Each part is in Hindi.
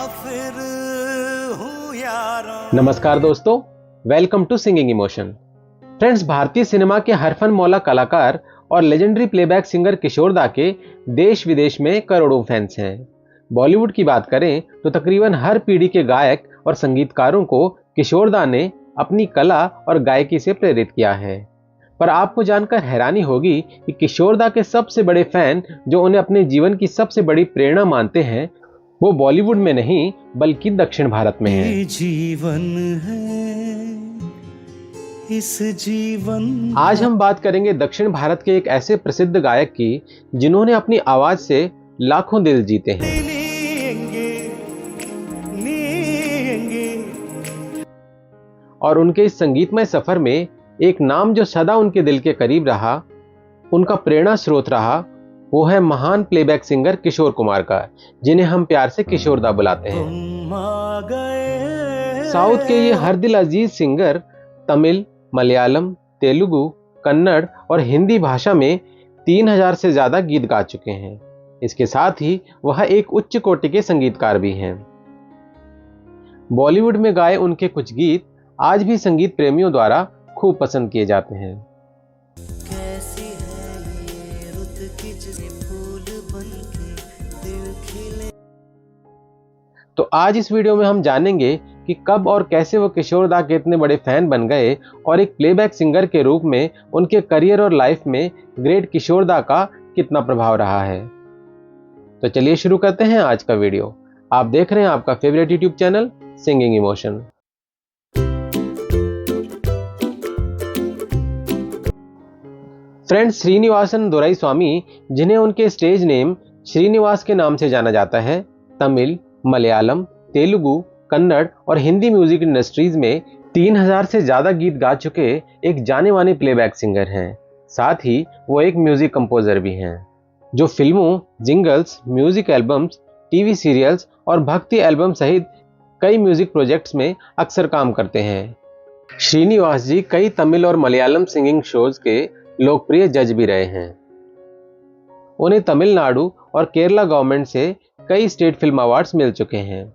मुसाफिर हूँ यारा। नमस्कार दोस्तों, welcome to singing emotion. Friends, भारतीय सिनेमा के हरफन मौला कलाकार और लेजेंडरी प्लेबैक सिंगर किशोर दा के देश विदेश में करोड़ों फैंस हैं। बॉलीवुड की बात करें तो तकरीबन हर पीढ़ी के गायक और संगीतकारों को किशोर दा ने अपनी कला और गायकी से प्रेरित किया है। पर आपको जानकर हैरानी होगी कि किशोर दा के सबसे बड़े फैन, जो उन्हें अपने जीवन की सबसे बड़ी प्रेरणा मानते हैं, वो बॉलीवुड में नहीं बल्कि दक्षिण भारत में है। जीवन है इस जीवन। आज हम बात करेंगे दक्षिण भारत के एक ऐसे प्रसिद्ध गायक की जिन्होंने अपनी आवाज से लाखों दिल जीते हैं। और उनके इस संगीतमय सफर में एक नाम जो सदा उनके दिल के करीब रहा, उनका प्रेरणा स्रोत रहा, वो है महान प्लेबैक सिंगर किशोर कुमार का, जिन्हें हम प्यार से किशोर दा बुलाते हैं। साउथ के ये हर दिल अजीज सिंगर तमिल, मलयालम, तेलुगु, कन्नड़ और हिंदी भाषा में 3000 से ज्यादा गीत गा चुके हैं। इसके साथ ही वह एक उच्च कोटि के संगीतकार भी हैं। बॉलीवुड में गाए उनके कुछ गीत आज भी संगीत प्रेमियों द्वारा खूब पसंद किए जाते हैं। कैसी है ये रुत की जैसे फूल बनके दिल खिले। तो आज इस वीडियो में हम जानेंगे कि कब और कैसे वो किशोर दा के इतने बड़े फैन बन गए और एक प्लेबैक सिंगर के रूप में उनके करियर और लाइफ में ग्रेट किशोर दा का कितना प्रभाव रहा है। तो चलिए शुरू करते हैं आज का वीडियो। आप देख रहे हैं आपका favourite YouTube channel singing emotion. Friends, Srinivasan Doraiswamy, जिन्हें उनके स्टेज नेम श्रीनिवास के नाम से जाना जाता है, तमिल, मलयालम, तेलुगु, कन्नड़ और हिंदी म्यूजिक इंडस्ट्रीज में 3000 से ज्यादा गीत गा चुके एक जाने माने प्लेबैक सिंगर हैं। साथ ही वो एक म्यूजिक कंपोजर भी हैं, जो फिल्मों, jingles, music albums, TV serials और भक्ति एल्बम सहित कई म्यूजिक प्रोजेक्ट्स में अक्सर काम करते हैं। श्रीनिवास जी कई तमिल और मलयालम सिंगिंग शोज के लोकप्रिय जज भी रहे हैं। उन्हें तमिलनाडु और केरला गवर्नमेंट से कई स्टेट फिल्म अवार्ड्स मिल चुके हैं।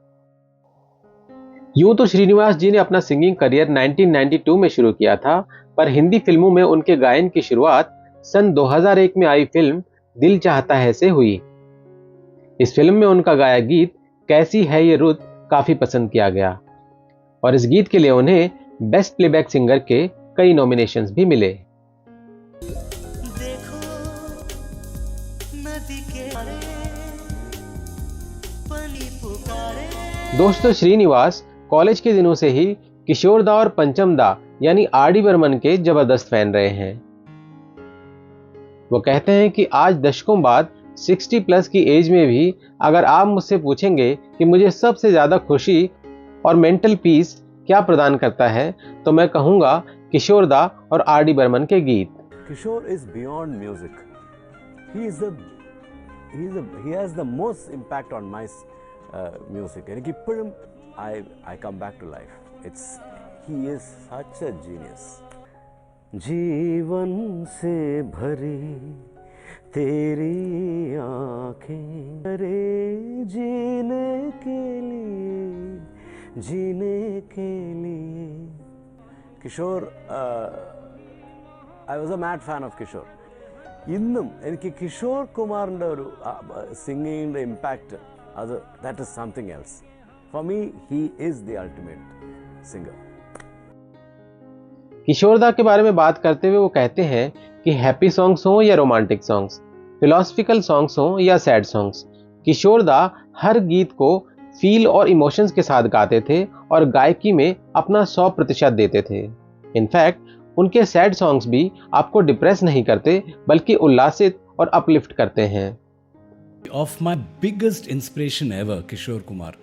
यूं तो श्रीनिवास जी ने अपना सिंगिंग करियर 1992 में शुरू किया था, पर हिंदी फिल्मों में उनके गायन की शुरुआत सन 2001 में आई फिल्म दिल चाहता है से हुई। इस फिल्म में उनका गाया गीत कैसी है ये रुत काफी पसंद किया गया और इस गीत के लिए उन्हें बेस्ट प्लेबैक सिंगर के कई नॉमिनेशंस भी मिले। देखो नदी के पानी पुकारे। दोस्तों, श्रीनिवास कॉलेज के दिनों से ही किशोर दा और पंचम दा यानी आर.डी. बर्मन के जबरदस्त फैन रहे हैं। वो कहते हैं कि आज दशकों बाद 60 प्लस की एज में भी अगर आप मुझसे पूछेंगे कि मुझे सबसे ज्यादा खुशी और मेंटल पीस क्या प्रदान करता है, तो मैं कहूंगा किशोर दा और आर.डी. बर्मन के गीत। Kishore is beyond music. He has the most impact on my music. And ippozhum I come back to life. He is such a genius. जीवन से भरी तेरी आंखें, अरे जीने के लिए। Kishore, I was a mad fan of Kishore. ഇന്നും എനിക്ക് കിഷോർ കുമാറിൻ്റെ ഒരു സിംഗിങ്ങിൻ്റെ impact that is something else. For me, he is the ultimate singer. किशोर दा के बारे में बात करते हुए वो कहते हैं कि हैप्पी सॉन्ग्स हो या रोमांटिक सॉन्ग्स, फिलोसफिकल सॉन्ग्स हो या सैड सॉन्ग्स, किशोर दा हर गीत को फील और इमोशंस के साथ गाते थे और गायकी में अपना 100% देते थे। इनफैक्ट उनके सैड सॉन्ग्स भी आपको डिप्रेस नहीं करते बल्कि उल्लासित और अपलिफ्ट करते हैं। Of my biggest inspiration ever, Kishore Kumar.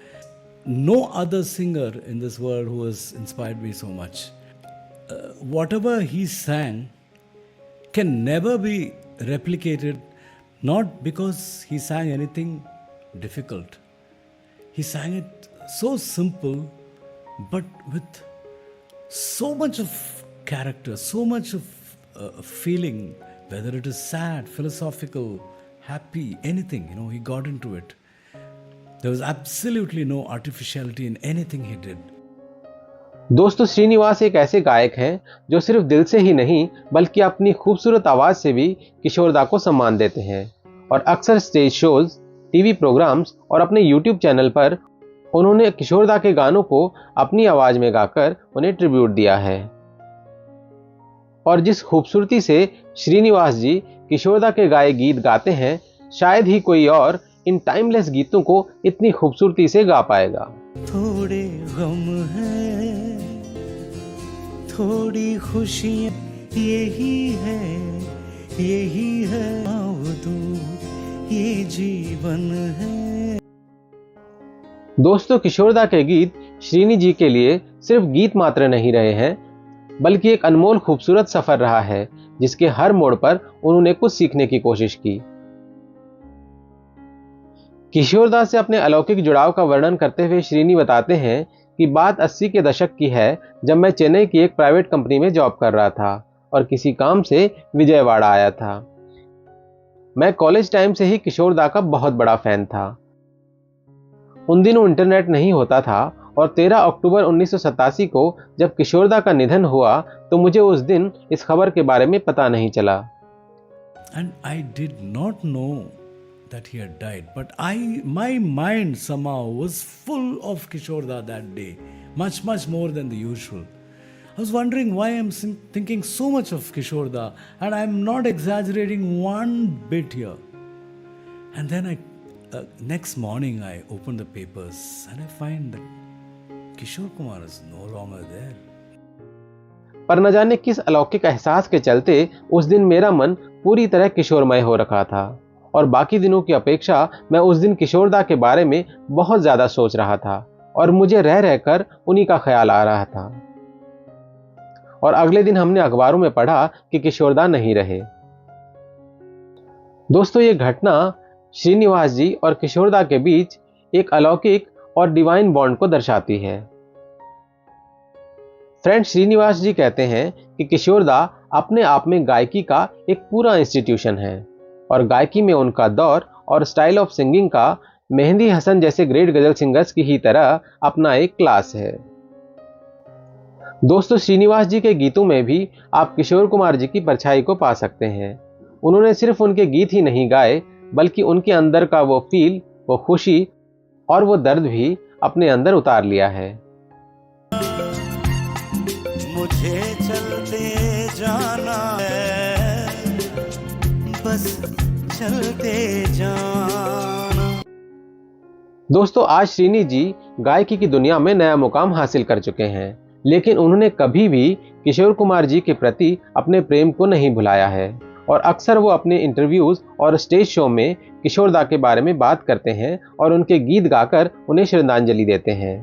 No other singer in this world who has inspired me so much. Whatever he sang can never be replicated, not because he sang anything difficult. He sang it so simple, but with so much of character, so much of feeling, whether it is sad, philosophical, happy, anything, he got into it. There was absolutely no artificiality in anything he did. दोस्तों, श्रीनिवास एक ऐसे गायक हैं जो सिर्फ दिल से ही नहीं बल्कि अपनी खूबसूरत आवाज से भी किशोरदा को सम्मान देते हैं और अक्सर स्टेज शोज, टीवी प्रोग्राम्स और अपने यूट्यूब चैनल पर उन्होंने किशोरदा के गानों को अपनी आवाज में गाकर उन्हें ट्रिब्यूट दिया है। और जिस खूबसूरती से श्रीनिवास जी किशोरदा के गाए गीत गाते हैं, शायद ही कोई और इन टाइमलेस गीतों को इतनी खूबसूरती से गा पाएगा। थोड़े गम है, थोड़ी खुशियाँ, यही है आवदू, ये जीवन है। दोस्तों, किशोरदा के गीत श्रीनी जी के लिए सिर्फ गीत मात्र नहीं रहे हैं, बल्कि एक अनमोल खूबसूरत सफर रहा है जिसके हर मोड़ पर उन्होंने कुछ सीखने की कोशिश की। किशोरदा से अपने अलौकिक जुड़ाव का वर्णन करते हुए श्रीनी बताते हैं कि बात 80 के दशक की है, जब मैं चेन्नई की एक प्राइवेट कंपनी में जॉब कर रहा था और किसी काम से विजयवाड़ा आया था। मैं कॉलेज टाइम से ही किशोरदा का बहुत बड़ा फैन था। उन दिनों इंटरनेट नहीं होता था और 13 अक्टूबर 1987 को जब किशोरदा का निधन हुआ तो मुझे उस दिन इस खबर के बारे में पता नहीं चला। And I did not know that he had died, but my mind somehow was full of Kishorda that day, much more than the usual. I was wondering why I'm thinking so much of Kishorda, and I'm not exaggerating one bit here. And then next morning I opened the papers and I find that Kishore Kumar is no longer there. पर न जाने किस अलौकिक एहसास के चलते उस दिन मेरा मन पूरी तरह किशोरमय हो रखा था और बाकी दिनों की अपेक्षा मैं उस दिन किशोरदा के बारे में बहुत ज्यादा सोच रहा था और मुझे रह रहकर उन्हीं का ख्याल आ रहा था। और अगले दिन हमने अखबारों में पढ़ा कि किशोरदा नहीं रहे। दोस्तों, ये घटना श्रीनिवास जी और किशोरदा के बीच एक अलौकिक और डिवाइन बॉन्ड को दर्शाती है। फ्रेंड श्रीनिवास जी कहते हैं कि किशोरदा अपने आप में गायकी का एक पूरा इंस्टीट्यूशन है और गायकी में उनका दौर और स्टाइल ऑफ सिंगिंग का मेहंदी हसन जैसे ग्रेट गजल सिंगर्स की ही तरह अपना एक क्लास है। दोस्तों, श्रीनिवास जी के गीतों में भी आप किशोर कुमार जी की परछाई को पा सकते हैं। उन्होंने सिर्फ उनके गीत ही नहीं गाए बल्कि उनके अंदर का वो फील, वो खुशी और वो दर्द भी अपने अंदर उतार लिया है। मुझे चलते जाना है, बस चलते जाना। दोस्तों, आज श्रीनी जी गायकी की दुनिया में नया मुकाम हासिल कर चुके हैं, लेकिन उन्होंने कभी भी किशोर कुमार जी के प्रति अपने प्रेम को नहीं भुलाया है और अक्सर वो अपने इंटरव्यूज और स्टेज शो में किशोरदा के बारे में बात करते हैं और उनके गीत गाकर उन्हें श्रद्धांजलि देते हैं।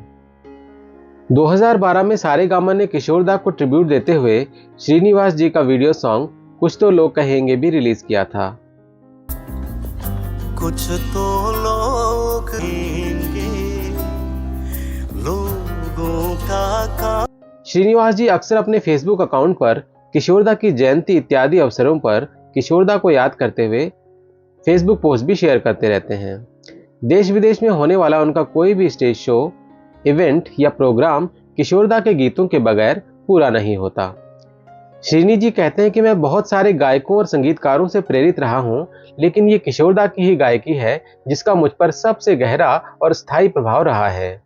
2012 में सारेगामा ने किशोरदा को ट्रिब्यूट देते हुए श्रीनिवास जी का वीडियो सॉन्ग कुछ तो लोग कहेंगे भी रिलीज किया था। कुछ तो लोग कहेंगे, लोगों का श्रीनिवास जी अक्सर अपने फेसबुक अकाउंट पर किशोरदा की जयंती इत्यादि अवसरों पर किशोरदा को याद करते हुए फेसबुक पोस्ट भी शेयर करते रहते हैं। देश विदेश में होने वाला उनका कोई भी स्टेज शो, इवेंट या प्रोग्राम किशोरदा के गीतों के बगैर पूरा नहीं होता। श्रीनी जी कहते हैं कि मैं बहुत सारे गायकों और संगीतकारों से प्रेरित रहा हूं, लेकिन ये किशोरदा की ही गायकी है जिसका मुझ पर सबसे गहरा और स्थायी प्रभाव रहा है।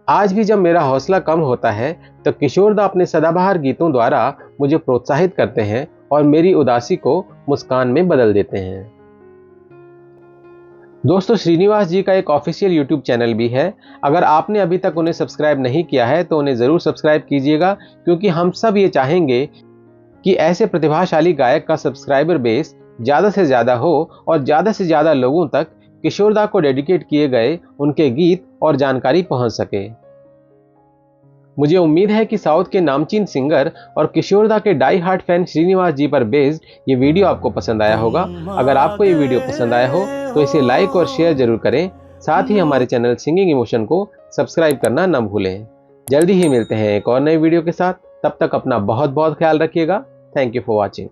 आज भी जब मेरा हौसला कम होता है तो किशोरदा अपने सदाबहार गीतों द्वारा मुझे प्रोत्साहित करते हैं और मेरी उदासी को मुस्कान में बदल देते हैं। दोस्तों, श्रीनिवास जी का एक ऑफिशियल यूट्यूब चैनल भी है। अगर आपने अभी तक उन्हें सब्सक्राइब नहीं किया है तो उन्हें ज़रूर सब्सक्राइब कीजिएगा, क्योंकि हम सब ये चाहेंगे कि ऐसे प्रतिभाशाली गायक का सब्सक्राइबर बेस ज़्यादा से ज़्यादा हो और ज़्यादा से ज़्यादा लोगों तक किशोरदा को डेडिकेट किए गए उनके गीत और जानकारी पहुंच सके। मुझे उम्मीद है कि साउथ के नामचीन सिंगर और किशोरदा के डाई हार्ट फैन श्रीनिवास जी पर बेस्ड ये वीडियो आपको पसंद आया होगा। अगर आपको ये वीडियो पसंद आया हो तो इसे लाइक और शेयर जरूर करें। साथ ही हमारे चैनल सिंगिंग इमोशन को सब्सक्राइब करना न भूलें। जल्दी ही मिलते हैं एक और नई वीडियो के साथ। तब तक अपना बहुत बहुत ख्याल रखिएगा। Thank you for watching.